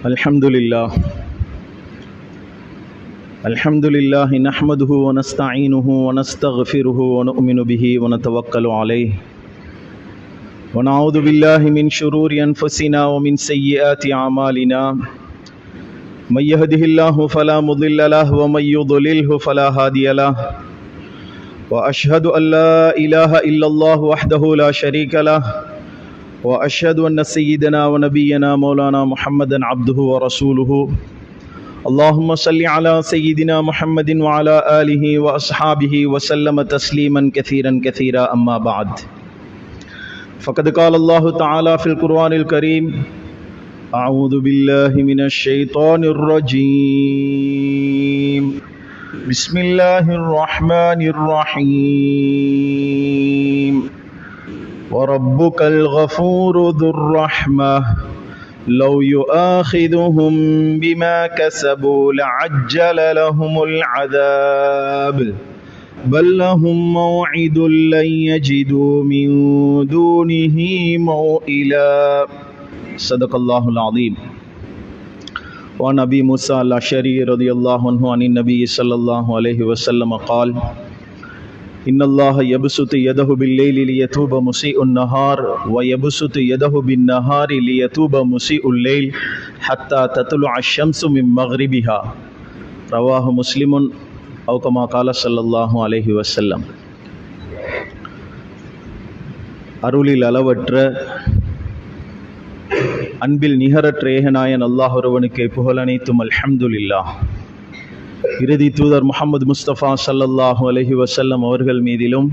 Alhamdulillah nahmaduhu wa nasta'inuhu wa nastaghfiruhu wa nu'minu bihi wa natawakkalu alayhi wa na'udhu billahi min shururi anfusina wa min sayyiati a'malina may yahdihillahu fala mudilla lahu wa may yudlilhu fala hadiya lahu wa ashhadu an la ilaha illallah wahdahu la sharika lahu wa ashhadu anna sayyidana wa nabiyyana maulana Muhammadan abduhu wa rasuluhu Allahumma salli ala sayyidina Muhammadin wa ala alihi wa ashabihi wa sallama tasliman kathiran kathira amma ba'd faqad qala Allah ta'ala fil Qur'anil Kareem a'udhu billahi minash shaitanir rajeem bismillahir rahmanir rahim وَرَبُّكَ الْغَفُورُ ذُو الرَّحْمَةِ لَوْ يُؤَاخِذُهُم بِمَا كَسَبُوا لَعَجَّلَ لَهُمُ الْعَذَابَ بَل لَّهُم مَّوْعِدٌ لَّن يَجِدُوا مِن دُونِهِ مَوْئِلًا صدق الله العظيم وعن أبي موسى الأشعري رضي الله عنه عن النبي صلى الله عليه وسلم قال إن الله يبسط يده بالليل ليتوب مسيء النهار ويبسط يده بالنهار ليتوب مسيء الليل حتى تطلع الشمس من مغربها رواه مسلم أو كما قال صلى الله عليه وسلم அருளில் அளவற்ற அன்பில் நிகரற்ற ஏகநாயன் அல்லாஹ் ஒருவனுக்கே புகழனைத்தும் அல்ஹம்துலில்லாஹ். இறுதி தூதர் முஹம்மது முஸ்தபா ஸல்லல்லாஹு அலைஹி வஸல்லம் அவர்கள் மீதிலும்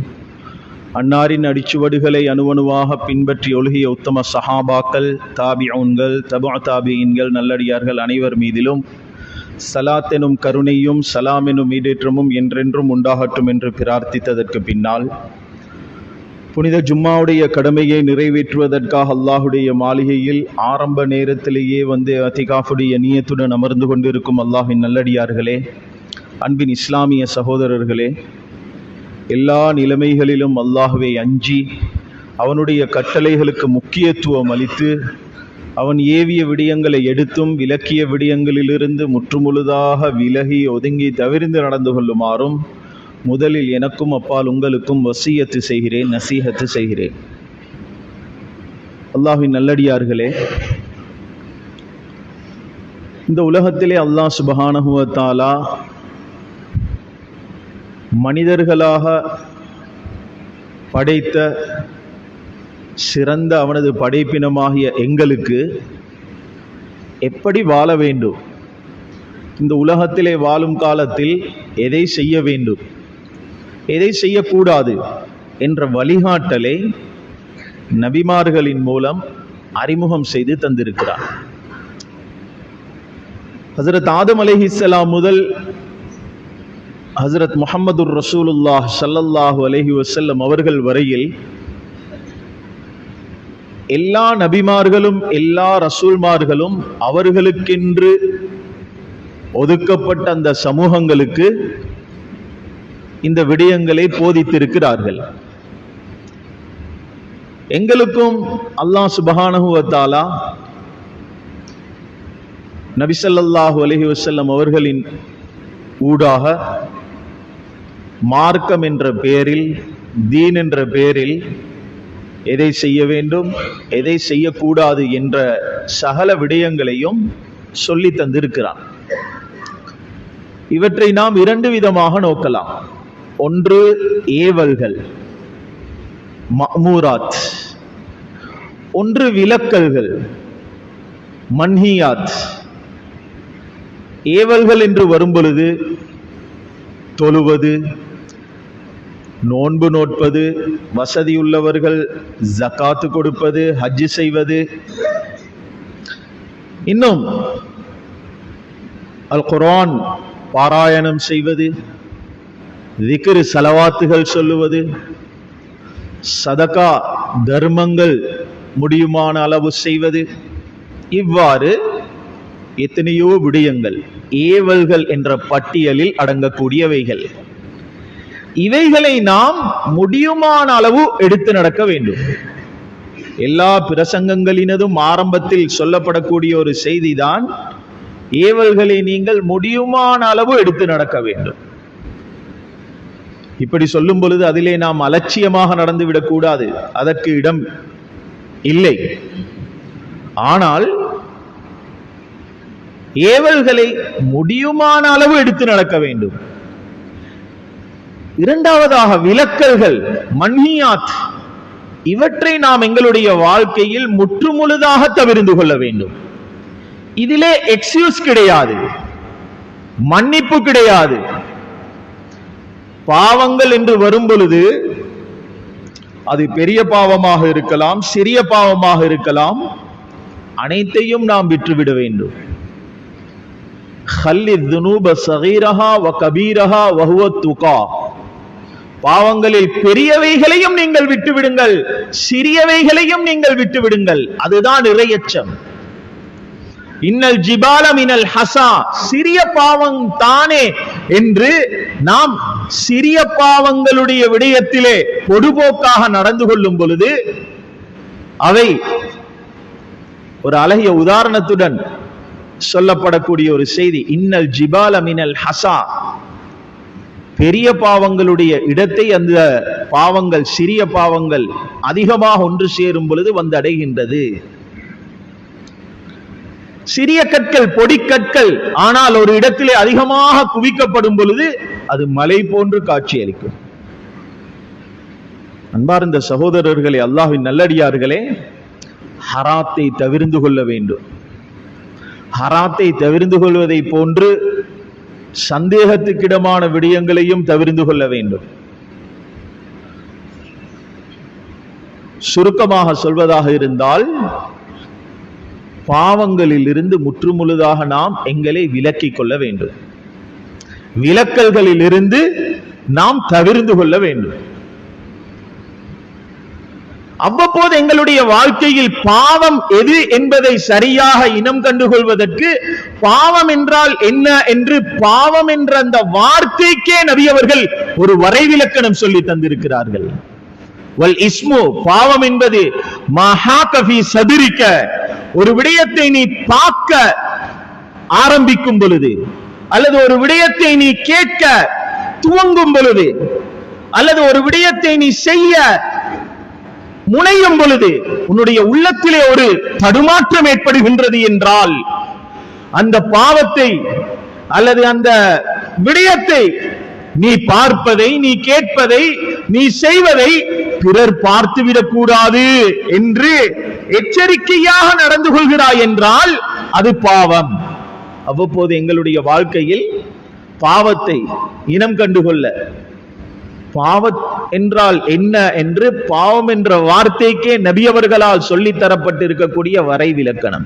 அன்னாரின் அடிச்சுவடுகளை அணுவணுவாக பின்பற்றி ஒழுகிய உத்தம சஹாபாக்கள், தாபிஊன்கள், தபு தாபிஈன்கள், நல்லடியார்கள் அனைவர் மீதிலும் ஸலாத் எனும் கருணையும் சலாம் எனும் ஈடேற்றமும் என்றென்றும் உண்டாகட்டும் என்று பிரார்த்தித்ததற்கு பின்னால் புனித ஜும்மாவுடைய கடமையை நிறைவேற்றுவதற்காக அல்லாஹுடைய மாளிகையில் ஆரம்ப நேரத்திலேயே வந்து அத்திகாஃபுடைய நியத்துடன் அமர்ந்து கொண்டிருக்கும் அல்லாஹின் நல்லடியார்களே, அன்பின் இஸ்லாமிய சகோதரர்களே, எல்லா நிலைமைகளிலும் அல்லாஹுவை அஞ்சி அவனுடைய கட்டளைகளுக்கு முக்கியத்துவம் அளித்து அவன் ஏவிய விடயங்களை எடுத்தும் விலக்கிய விடயங்களிலிருந்து முற்றுமுழுதாக விலகி ஒதுங்கி தவிர்ந்து நடந்து கொள்ளுமாறும் முதலில் எனக்கும் அப்பால் உங்களுக்கும் வசியத்து செய்கிறேன், நசீஹத்து செய்கிறேன். அல்லாஹ்வின் நல்லடியார்களே, இந்த உலகத்திலே அல்லாஹ் சுப்ஹானஹு வ தஆலா மனிதர்களாக படைத்த சிறந்த அவனது படைப்பினமாகிய எங்களுக்கு எப்படி வாழ வேண்டும், இந்த உலகத்திலே வாழும் காலத்தில் எதை செய்ய வேண்டும், எதை செய்யக்கூடாது என்ற வழிகாட்டலை நபிமார்களின் மூலம் அறிமுகம் செய்து தந்திருக்கிறார். ஹஸரத் ஆதம் அலைஹிஸ்ஸலாம் முதல் ஹஸரத் முஹம்மதுர் ரசூலுல்லாஹ் ஸல்லல்லாஹு அலைஹி வஸல்லம் அவர்கள் வரையில் எல்லா நபிமார்களும் எல்லா ரசூல்மார்களும் அவர்களுக்கென்று ஒதுக்கப்பட்ட அந்த சமூகங்களுக்கு இந்த விடயங்களை போதித்திருக்கிறார்கள். எங்களுக்கும் அல்லாஹ் சுப்ஹானஹு வ தஆலா நபி ஸல்லல்லாஹு அலைஹி வஸல்லம் அவர்களின் ஊடாக மார்க்கம் என்ற பெயரில், தீன் என்ற பெயரில் எதை செய்ய வேண்டும், எதை செய்யக்கூடாது என்ற சகல விடயங்களையும் சொல்லி தந்திருக்கிறார். இவற்றை நாம் இரண்டு விதமாக நோக்கலாம். ஒன்று ஏவல்கள், மஅமூராத். ஒன்று விலக்கல்கள், மன்ஹியாத். ஏவல்கள் என்று வரும்பொழுது தொழுவது, நோன்பு நோட்பது, வசதியுள்ளவர்கள் ஜகாத்து கொடுப்பது, ஹஜ் செய்வது, இன்னும் அல் குர்ஆன் பாராயணம் செய்வது, திக்ர் சலவாத்துகள் சொல்லுவது, சதகா தர்மங்கள் முடியுமான அளவு செய்வது, இவ்வாறு எத்தனையோ விடயங்கள் ஏவல்கள் என்ற பட்டியலில் அடங்கக்கூடியவைகள். இவைகளை நாம் முடியுமான அளவு எடுத்து நடக்க வேண்டும். எல்லா பிரசங்கங்களினதும் ஆரம்பத்தில் சொல்லப்படக்கூடிய ஒரு செய்திதான், ஏவல்களை நீங்கள் முடியுமான அளவு எடுத்து நடக்க வேண்டும். இப்படி சொல்லும் பொழுது அதிலே நாம் அலட்சியமாக நடந்துவிடக் கூடாது, அதற்கு இடம் இல்லை. ஆனால் ஏவல்களை முடியுமான அளவு எடுத்து நடக்க வேண்டும். இரண்டாவதாக விலக்கல்கள், மன்ஹியாத், இவற்றை நாம் எங்களுடைய வாழ்க்கையில் முற்றுமுழுதாக தவிர்த்து கொள்ள வேண்டும். இதிலே எக்ஸ்கியூஸ் கிடையாது, மன்னிப்பு கிடையாது. பாவங்கள் என்று வரும் பொழுது அது பெரிய பாவமாக இருக்கலாம், சிறிய பாவமாக இருக்கலாம், அனைத்தையும் நாம் விட்டுவிட வேண்டும். பாவங்களில் பெரியவைகளையும் நீங்கள் விட்டுவிடுங்கள், சிறியவைகளையும் நீங்கள் விட்டுவிடுங்கள். அதுதான் இறையச்சம். இன்னல் ஜிபால மினல் ஹசா, சிறிய பாவம் தானே என்று நாம் சிறிய பாவங்களுடைய விடயத்திலே பொதுபோக்காக நடந்து கொள்ளும் பொழுது அவை ஒரு அழகிய உதாரணத்துடன் சொல்லப்படக்கூடிய ஒரு செய்தி. இன்னல் ஜிபால மினல் ஹசா, பெரிய பாவங்களுடைய இடத்தை அந்த பாவங்கள், சிறிய பாவங்கள் அதிகமாக ஒன்று சேரும் பொழுது வந்து அடைகின்றது. சிறிய கற்கள், பொடிக்கற்கள், ஆனால் ஒரு இடத்திலே அதிகமாக குவிக்கப்படும் பொழுது அது மலை போன்று காட்சியளிக்கும். அன்பார்ந்த சகோதரர்களே, அல்லாஹ்வின் நல்லடியார்களே, ஹராத்தை தவிர்த்து கொள்ள வேண்டும். ஹராத்தை தவிர்த்து கொள்வதை போன்று சந்தேகத்துக்கிடமான விடயங்களையும் தவிர்த்து கொள்ள வேண்டும். சுருக்கமாக சொல்வதாக இருந்தால், பாவங்களில் இருந்து முற்றுமுழுதாக நாம் எங்களை விலக்கிக் கொள்ள வேண்டும். விலக்கல்களில் இருந்து நாம் தவிர்த்து கொள்ள வேண்டும். அவ்வப்போது எங்களுடைய வாழ்க்கையில் பாவம் எது என்பதை சரியாக இனம் கண்டுகொள்வதற்கு பாவம் என்றால் என்ன என்று, பாவம் என்ற அந்த வார்த்தைக்கே நபி அவர்கள் ஒரு வரைவிலக்கணம் சொல்லி தந்திருக்கிறார்கள். வல் இஸ்மு, பாவம் என்பது மஹாகஃபி சதுரிக்க, ஒரு விடயத்தை நீ பார்க்க ஆரம்பிக்கும் பொழுது, அல்லது ஒரு விடயத்தை நீ கேட்க துவங்கும் பொழுது, அல்லது ஒரு விடயத்தை நீ செய்ய முனையும் பொழுது உன்னுடைய உள்ளத்திலே ஒரு தடுமாற்றம் ஏற்படுகின்றது என்றால், அந்த பாவத்தை அல்லது அந்த விடயத்தை நீ பார்ப்பதை, நீ கேட்பதை, நீ செய்வதை பிறர் பார்த்துவிடக் கூடாது என்று எச்சரிக்கையாக நடந்து கொள்கிறாய் என்றால் அது பாவம். அவ்வப்போது எங்களுடைய வாழ்க்கையில் பாவத்தை இனம் கண்டுகொள்ள, பாவம் என்றால் என்ன என்று பாவம் என்ற வார்த்தைக்கே நபி அவர்களால் சொல்லித் தரப்பட்டிருக்கக்கூடிய வரைவிலக்கணம்.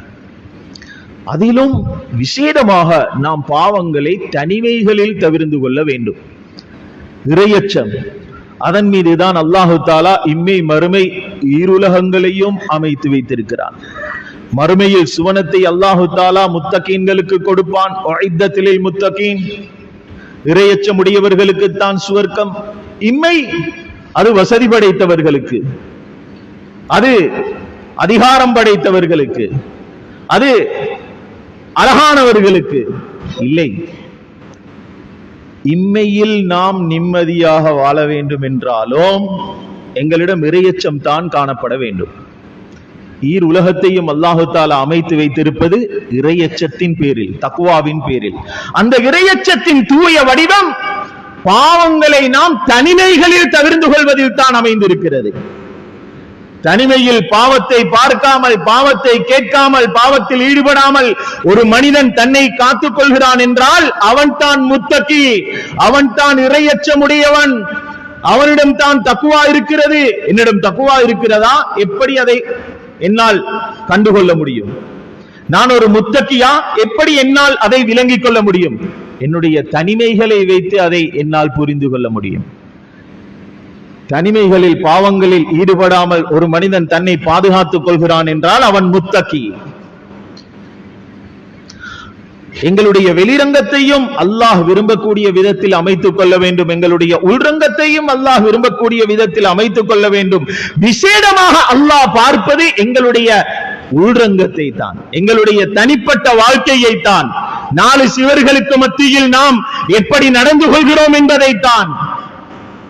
அதிலும் விசேடமாக நாம் பாவங்களை தனிமைகளில் தவிர்த்து கொள்ள வேண்டும். இறையச்சம், அதன் மீதுதான் அல்லாஹு தாலா இம்மை மறுமை ஈருலகங்களையும் அமைத்து வைத்திருக்கிறான். மறுமையில் சுவனத்தை அல்லாஹு தாலா முத்தகீன்களுக்கு கொடுப்பான். முத்தகீன், இறையச்சம் உடையவர்களுக்கு தான் சுவர்க்கம். இம்மை அது வசதி படைத்தவர்களுக்கு, அது அதிகாரம் படைத்தவர்களுக்கு, அது அழகானவர்களுக்கு இல்லை. இம்மையில் நாம் நிம்மதியாக வாழ வேண்டும் என்றாலும் எங்களிடம் இறையச்சம் தான் காணப்பட வேண்டும். ஈர் உலகத்தையும் அல்லாஹு தாலா அமைத்து வைத்திருப்பது இறையச்சத்தின் பேரில், தக்வாவின் பேரில். அந்த இறையச்சத்தின் தூய வடிவம் பாவங்களை நாம் தனிமைகளில் தவிர்த்து கொள்வதில் தான் அமைந்திருக்கிறது. தனிமையில் பாவத்தை பார்க்காமல், பாவத்தை கேட்காமல், பாவத்தில் ஈடுபடாமல் ஒரு மனிதன் தன்னை காத்துக் கொள்கிறான் என்றால் அவன் தான் முத்தகி, அவன் தான் இறையச்சமுடையவன், அவனிடம் தான் தக்குவா இருக்கிறது. என்னிடம் தக்குவா இருக்கிறதா? எப்படி அதை என்னால் கண்டுகொள்ள முடியும்? நான் ஒரு முத்தகியா? எப்படி என்னால் அதை விளங்கிக் கொள்ள முடியும்? என்னுடைய தனிமைகளை வைத்து அதை என்னால் புரிந்து கொள்ள முடியும். தனிமைகளில், பாவங்களில் ஈடுபடாமல் ஒரு மனிதன் தன்னை பாதுகாத்துக் கொள்கிறான் என்றால் அவன் முத்தகி. எங்களுடைய வெளிரங்கத்தையும் அல்லாஹ் விரும்பக்கூடிய விதத்தில் அமைத்துக் கொள்ள வேண்டும், எங்களுடைய உள்ரங்கத்தையும் அல்லாஹ் விரும்பக்கூடிய விதத்தில் அமைத்துக் கொள்ள வேண்டும். விசேடமாக அல்லாஹ் பார்ப்பது எங்களுடைய உள்ரங்கத்தை தான், எங்களுடைய தனிப்பட்ட வாழ்க்கையை தான், 4 சுவர்களுக்கு மத்தியில் நாம் எப்படி நடந்து கொள்கிறோம் என்பதைத்தான்.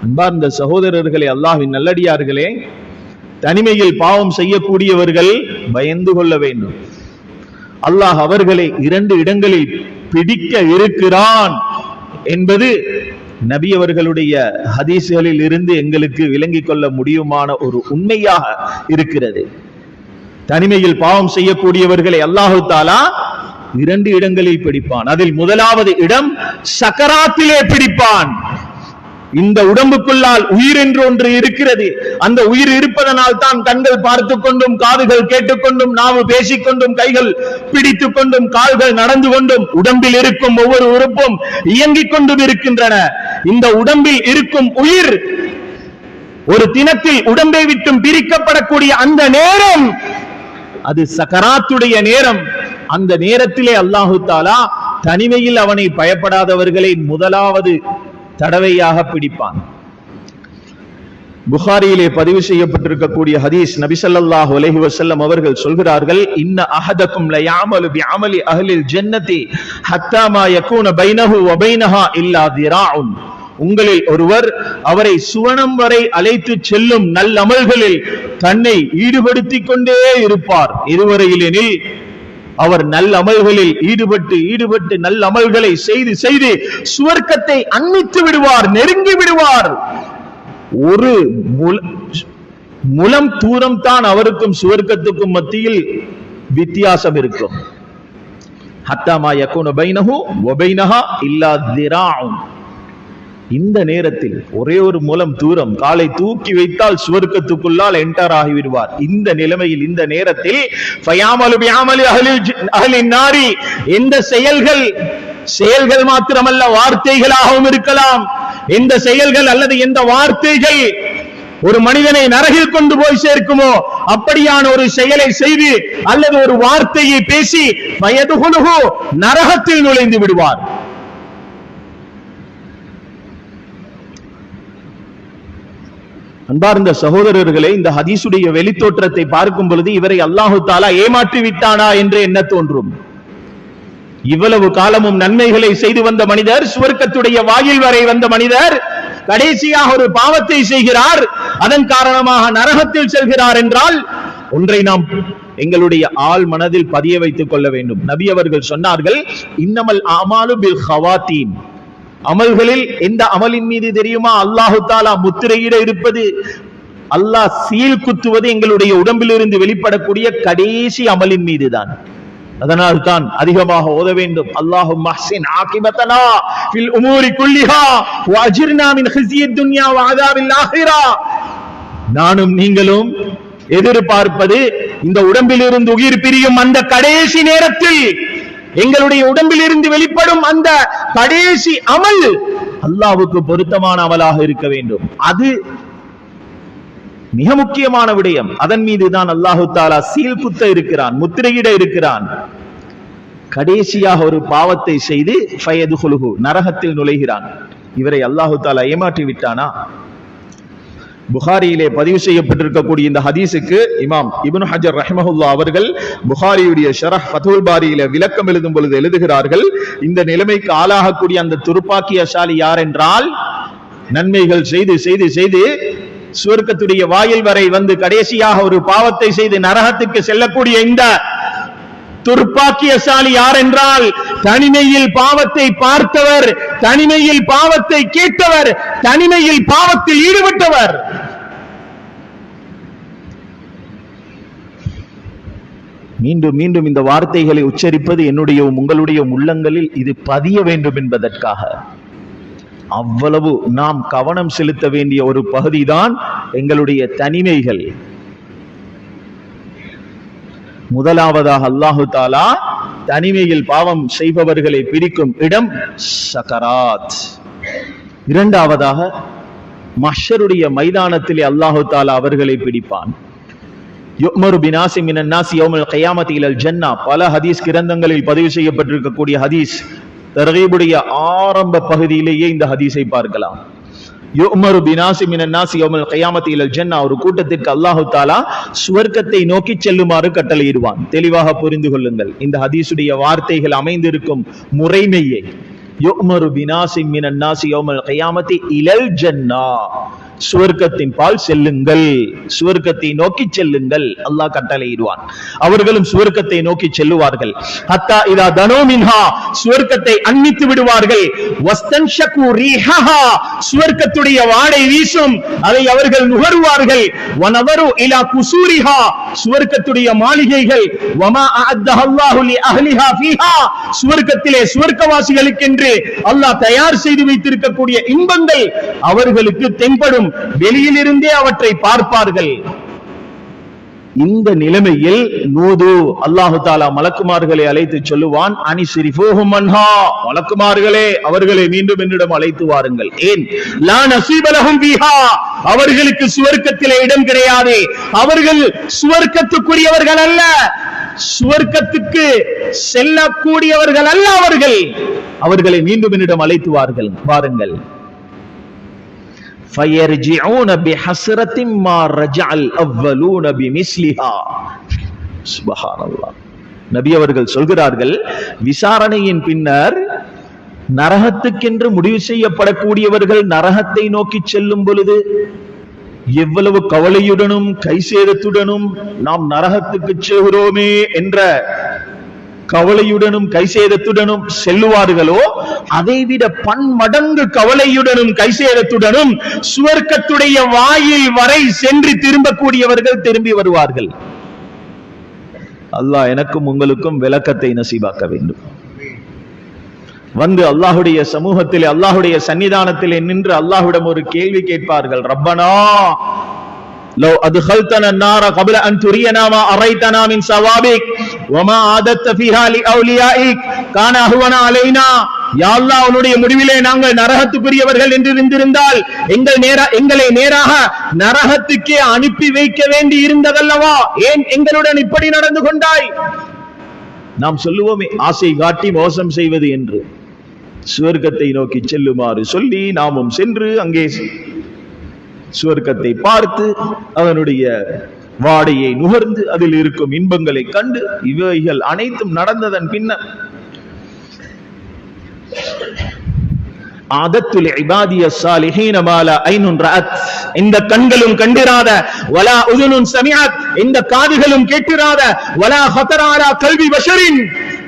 அன்பார்ந்த சகோதரர்களே, அல்லாஹ்வின் நல்லடியார்களே, தனிமையில் பாவம் செய்யக்கூடியவர்கள் பயந்து கொள்ள வேண்டும். அல்லாஹ் அவர்களை 2 இடங்களில் பிடிக்க இருக்கிறான் என்பது நபி அவர்களுடைய ஹதீஸ்களில் இருந்து எங்களுக்கு விளங்கிக் கொள்ள முடியுமான ஒரு உண்மையாக இருக்கிறது. தனிமையில் பாவம் செய்யக்கூடியவர்களை அல்லாஹு தஆலா 2 இடங்களில் பிடிப்பான். அதில் முதலாவது இடம் சக்கராத்திலே பிடிப்பான். இந்த உடம்புக்குள்ளால் உயிர் என்று ஒன்று இருக்கிறது. அந்த உயிர் இருப்பதனால் தான் கண்கள் பார்த்து கொண்டும், காதுகள் கேட்டுக்கொண்டும், நாவு பேசிக்கொண்டும், கைகள் பிடித்துக் கொண்டும், கால்கள் நடந்து கொண்டும் உடம்பில் இருக்கும் ஒவ்வொரு உறுப்பும் இயங்கிக் கொண்டும் இருக்கின்றன. இந்த உடம்பில் இருக்கும் உயிர் ஒரு தினத்தில் உடம்பை விட்டும் பிரிக்கப்படக்கூடிய அந்த நேரம் அது சக்கராத்துடைய நேரம். அந்த நேரத்திலே அல்லாஹு தஆலா தனிமையில் அவனை பயப்படாதவர்களை முதலாவது தடவையாக பிடிப்பான். புகாரியிலே பதிவு செய்யப்பட்டிருக்கக்கூடிய ஹதீஸ், நபி ஸல்லல்லாஹு அலைஹி வஸல்லம் அவர்கள் சொல்கிறார்கள், இன்ன அஹதக்கும் லயஅமலு பிஅமலி அஹ்லில் ஜன்னதி ஹத்தா மா யகூன பைனஹு வ பைனஹா இல்லா திராஉன். உங்களில் ஒருவர் அவரை சுவனம் வரை அழைத்து செல்லும் நல்லமல்களில் தன்னை ஈடுபடுத்திக் கொண்டே இருப்பார். இதுவரையிலெனில் அவர் நல்ல அமல்களில் ஈடுபட்டு நல்ல அமல்களை செய்து சுவர்க்கத்தை அண்மித்து விடுவார், நெருங்கி விடுவார். ஒரு முலம் தூரம் தான் அவருக்கும் சுவர்க்கத்துக்கும் மத்தியில் வித்தியாசம் இருக்கும். ஹத்தா மா யகூன பைனஹு வ பைனஹா இல்லா திராஉன். இந்த நேரத்தில் ஒரே ஒரு முலம் தூரம் காலை தூக்கி வைத்தால் சுவர்க்கத்துக்குள்ளால் என்டர் ஆகிவிடுவார். இந்த நிலைமையில், இந்த நேரத்தில் ஃபயாமலு பிஅமலி அஹ்லின் நாரி, எந்த செயல்கள் மாத்திரமல்ல, வார்த்தைகளாகவும் இருக்கலாம். எந்த செயல்கள் அல்லது எந்த வார்த்தைகள் ஒரு மனிதனை நரகில் கொண்டு போய் சேர்க்குமோ அப்படியான ஒரு செயலை செய்து அல்லது ஒரு வார்த்தையை பேசி ஃபயதுகுலுஹு, நரகத்தில் நுழைந்து விடுவார். அன்பார்ந்த சகோதரர்களே, இந்த ஹதீசுடைய வெளித்தோற்றத்தை பார்க்கும் பொழுது இவரை அல்லாஹு தஆலா ஏமாற்றி விட்டானா என்று என்ன தோன்றும். இவ்வளவு காலமும் நன்மைகளை செய்து வந்த மனிதர், சுவர்க்கத்துடைய வாயில் வரை வந்த மனிதர், கடைசியாக ஒரு பாவத்தை செய்கிறார், அதன் காரணமாக நரகத்தில் செல்கிறார் என்றால் ஒன்றை நாம் எங்களுடைய ஆள் மனதில் பதிய வைத்துக் கொள்ள வேண்டும். நபி அவர்கள் சொன்னார்கள், இன்னமல் அமாலு பில் ஹவாத்தீம். அமல்களில் எந்த அமலின் மீது தெரியுமா அல்லாஹு தஆலா முத்திரையிட இருப்பது? அல்லாஹ் சீல் குத்துவது எங்களுடைய உடம்பிலிருந்து வெளிப்படக்கூடிய கடைசி அமலின் மீதுதான். அதனால் தான் அதிகமாக ஓத வேண்டும், அல்லாஹும்ம அஹ்சின் ஆகிபதனா ஃபில் உமூரி குல்லிஹா வ அஜிர்னா மின் ஹிஸ்யித் துன்யா வ அஸாபில் ஆகிரா. நானும் நீங்களும் எதிர்பார்ப்பது இந்த உடம்பிலிருந்து உயிர் பிரியும் அந்த கடைசி நேரத்தில் எங்களுடைய உடம்பில் இருந்து வெளிப்படும் அந்த கடைசி அமல் அல்லாஹ்வுக்கு பொருத்தமான அமலாக இருக்க வேண்டும். அது மிக முக்கியமான விடயம். அதன் மீதுதான் அல்லாஹு தஆலா சீல் குத்த இருக்கிறான், முத்திரையிட இருக்கிறான். கடைசியாக ஒரு பாவத்தை செய்து ஃபயதுகுலுஹு, நரகத்தில் நுழைகிறான். இவரை அல்லாஹு தஆலா ஏமாற்றி விட்டானா? புகாரியிலே பதிவு செய்யப்பட்டிருக்கக்கூடிய இந்த ஹதீஸுக்கு இமாம் இப்னு ஹஜர் ரஹ்மஹுல்லாஹ் அவர்கள் புகாரியுடைய ஷரஹ் ஃபத்ஹுல் பாரியிலே விளக்கம் எழுதும் பொழுது எழுதுகிறார்கள், இந்த நிலைமைக்கு ஆளாகக்கூடிய அந்த துர்ப்பாக்கியசாலி யார் என்றால், நன்மைகள் செய்து சுவர்க்கத்துடைய வாயில் வரை வந்து கடைசியாக ஒரு பாவத்தை செய்து நரகத்துக்கு செல்லக்கூடிய இந்த துர்ப்பாக்கியசாலி யார் என்றால், தனிமையில் பாவத்தை பார்த்தவர், தனிமையில் பாவத்தை கேட்டவர், தனிமையில் பாவத்தில் ஈடுபட்டவர். மீண்டும் மீண்டும் இந்த வார்த்தைகளை உச்சரிப்பது என்னுடைய உங்களுடைய உள்ளங்களில் இது பதிய வேண்டும் என்பதற்காக. அவ்வளவு நாம் கவனம் செலுத்த வேண்டிய ஒரு பகுதிதான் எங்களுடைய தனிமைகள். முதலாவதாக அல்லாஹு தஆலா தனிமையில் பாவம் செய்பவர்களை பிடிக்கும் இடம் சக்கராத். இரண்டாவதாக மஹ்ஷருடைய மைதானத்திலே அல்லாஹு தஆலா அவர்களை பிடிப்பான். யுமரு பினாசி மினன் நாசி யௌமல் கியாமத்தி இலல் ஜன்னா. பல ஹதீஸ் கிரந்தங்களில் பதிவு செய்யப்பட்டிருக்கக்கூடிய ஹதீஸ். தர்கீபுடைய ஆரம்ப பகுதியிலேயே இந்த ஹதீஸை பார்க்கலாம். யுமரு பினாசி மினன் நாசி யௌமல் கியாமத்தி இலல் ஜன்னா. ஒரு கூட்டத்திற்கு அல்லாஹ் தஆலா சுவர்க்கத்தை நோக்கி செல்லுமாறு கட்டளையிடுவான். தெளிவாக புரிந்து கொள்ளுங்கள் இந்த ஹதீஸுடைய வார்த்தைகள் அமைந்திருக்கும் முறைமையை. யுமரு பினாசி மினன் நாசி யௌமல் கியாமத்தி இலல் ஜன்னா. சுவர்க்கத்தின் பால் செல்லுங்கள், சுவர்க்கத்தை நோக்கி செல்லுங்கள் அல்லாஹ் கட்டளையிடுவான். அவர்களும் சுவர்க்கத்தை நோக்கி செல்லுவார்கள். ஹத்தா இதா தனோ மின்ஹா. சுவர்க்கத்தை அன்னித்து விடுவார்கள். வஸ்தன்ஷகு ரீஹஹா. சுவர்க்கத்துடைய வாடை வீசும், அதை அவர்கள் நுகருவார்கள். வனவரு இலா குசூரிஹா. சுவர்க்கத்துடைய மாளிகைகள். வமா அஅத்தஹல்லாஹு லி அஹ்லிஹா ஃபீஹா. சுவர்க்கத்திலே சுவர்க்கவாசிகளுக்கென்று அல்லாஹ் தயார் செய்து வைத்திருக்கக்கூடிய இன்பங்கள் அவர்களுக்கு தென்படும். வெளியில் இருந்தே அவற்றை பார்ப்பார்கள். இந்த நிலைமையில் நூது அல்லாஹு தஆலா மலக்குமார்களை அழைத்து சொல்லுவான், அனிஸ்ரிஃபூஹும் அன்ஹா. மலக்குமார்களே அவர்களை மீண்டும் என்னிடம் அழைத்து வாருங்கள். ஏன்? லா நஸீப லஹும் ஃபீஹா. அவர்களுக்கு சுவர்க்கத்திலே இடம் கிடையாது. அவர்கள் சுவர்க்கத்துக்குரியவர்கள் அல்ல, சுவர்க்கத்துக்கு செல்லக்கூடியவர்கள் அல்ல அவர்கள். அவர்களை மீண்டும் என்னிடம் அழைத்து வாருங்கள். فَيَرْجِعُونَ بِحَسْرَةٍ مَا رَجَعَ الْأَوَّلُونَ بِمِثْلِهَا. சுப்ஹானல்லாஹ். நபி அவர்கள் சொல்கிறார்கள், விசாரணையின் பின்னர் நரகத்துக்கென்று முடிவு செய்யப்படக்கூடியவர்கள் நரகத்தை நோக்கி செல்லும் பொழுது எவ்வளவு கவலையுடனும் கைசேதத்துடனும் நாம் நரகத்துக்கு செல்கிறோமே என்ற கவலையுடனும் கைசேதத்துடனும் செல்லுவார்களோ அதைவிட பன்மடங்கு கவலையுடனும் கைசேதத்துடனும் சுவர்க்கத்துடைய வாயில் வரை சென்று திரும்பக்கூடியவர்கள் திரும்பி வருவார்கள். அல்லாஹ் எனக்கும் உங்களுக்கும் விளக்கத்தை நசீபாக்க வேண்டும். வந்து அல்லாஹுடைய சமூகத்திலே அல்லாஹுடைய சன்னிதானத்திலே நின்று அல்லாஹ்விடம் ஒரு கேள்வி கேட்பார்கள். ரப்பனா லோ அத்கல்தனா النار قبل ان ترينا ما اريتنا من ثوابك وما عادت فيها لاوليائك كان هون علينا. யா அல்லாஹ், உன்னுடைய முடிவிலே நாங்கள் நரகத்துக்குரியவர்கள் என்று இருந்திருந்தால் எங்களை நேராக நரகத்துக்கே அனுப்பி வைக்க வேண்டி இருந்ததல்லவா? ஏன் எங்களுடன் இப்படி நடந்து கொண்டாய்? நாம் சொல்லுவோமே ஆசை காட்டி மோசம் செய்வது என்று. சுவர்க்கத்தை நோக்கி செல்லுமாறு சொல்லி நாமும் சென்று அங்கே சுவர்க்கத்தை பார்த்து அதனுடைய வாடையை நுகர்ந்து அதில் இருக்கும் இன்பங்களை கண்டு இவைகள் அனைத்தும் நடந்ததன் பின்னர் ஆதத்துல் இபாதிய ஸாலிஹீன மாலா ஐனுன் ரஅத். இந்த கண்களும் கண்டிராத, வலா உதுனுன் சமிஅத், இந்த காதுகளும் கேட்டிராத, வலா ஹதர அலா கல்வி பஷரின்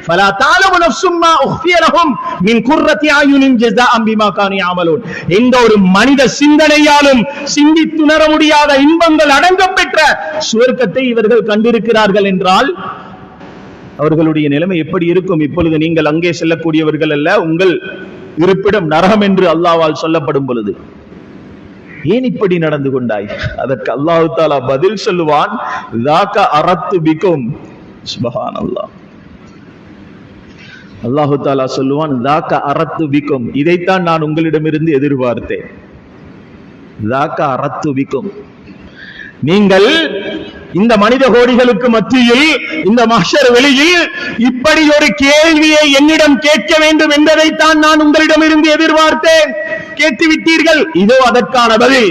ஃபலா தஅலமு நஃப்சும் மா உஃபிய லஹும் மின் குர்ரத்தி அயுனின் ஜஸாஅன் பிமா கானூ யஅமலூன். இந்த ஒரு மனித சிந்தனையாலும் சிந்தித்துணர முடியாத இன்பங்கள் அடங்கப்பெற்ற சுவர்க்கத்தை இவர்கள் கண்டிருக்கிறார்கள் என்றால் அவர்களுடைய நிலைமை எப்படி இருக்கும்? இப்பொழுது நீங்கள் அங்கே செல்லக்கூடியவர்கள் அல்ல, உங்கள் இருப்பிடம் நரகம் என்று அல்லாஹ்வால் சொல்லப்படும் பொழுது ஏன் இப்படி நடந்து கொண்டாய்? அதற்கு அல்லாஹ் தஆலா பதில் சொல்லுவான், ذاك أردت بكم. சுப்ஹானல்லாஹ். அல்லாஹ் தஆலா சொல்லுவான், ذاك أردت بكم. இதைத்தான் நான் உங்களிடமிருந்து எதிர்பார்த்தேன். ذاك أردت بكم. நீங்கள் இந்த மனித கோடிகளுக்கு மத்தியில் இந்த மஹ்ஷர் வெளியில் இப்படி ஒரு கேள்வியை என்னிடம் கேட்க வேண்டும் என்பதைத்தான் நான் உங்களிடமிருந்து எதிர்பார்த்தேன். கேட்டுவிட்டீர்கள், இதோ அதற்கான பதில்.